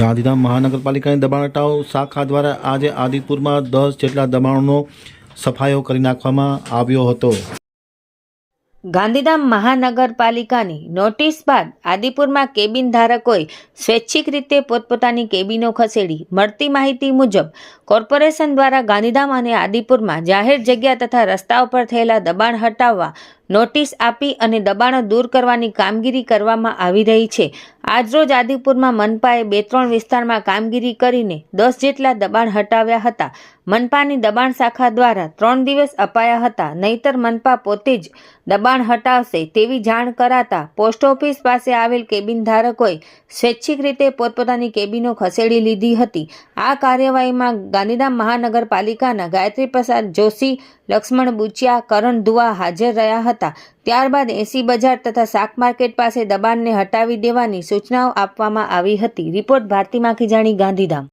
ગાંધીધામ મહાનગરપાલિકાની દબાણ હટાવ શાખા દ્વારા આજે આદિપુરમાં 10 જેટલા દબાણોનો સફાયો કરી નાખવામાં આવ્યો હતો। ગાંધીધામ મહાનગરપાલિકાની નોટિસ બાદ આદિપુરમાં કેબિન ધારકોએ સ્વૈચ્છિક રીતે પોતપોતાની કેબિનો ખસેડી। મળતી માહિતી મુજબ કોર્પોરેશન દ્વારા ગાંધીધામ અને આદિપુરમાં જાહેર જગ્યા તથા રસ્તાઓ પર થયેલા દબાણ હટાવવા નોટિસ આપી અને દબાણો દૂર કરવાની કામગીરી કરવામાં આવી રહી છે। આજરોજ આદિપુરમાં મનપાએ 2-3 વિસ્તારમાં કામગીરી કરીને 10 જેટલા દબાણ હટાવ્યા હતા। મનપાની દબાણ શાખા દ્વારા 3 દિવસ અપાયા હતા, નહીતર મનપા પોતે જ દબાણ હટાવશે તેવી જાણ કરાતા પોસ્ટ ઓફિસ પાસે આવેલ કેબિન ધારકોએ સ્વૈચ્છિક રીતે પોતપોતાની કેબિનો ખસેડી લીધી હતી। આ કાર્યવાહીમાં ગાંધીધામ મહાનગરપાલિકાના ગાયત્રી પ્રસાદ જોશી, લક્ષ્મણ બુચિયા, કરણ દુઆ હાજર રહ્યા હતા। ત્યારબાદ એસી બજાર તથા શાક માર્કેટ પાસે દબાણને હટાવી દેવાની સૂચનાઓ આપવામાં આવી હતી। રિપોર્ટ ભારતી માખીજાણી, ગાંધીધામ।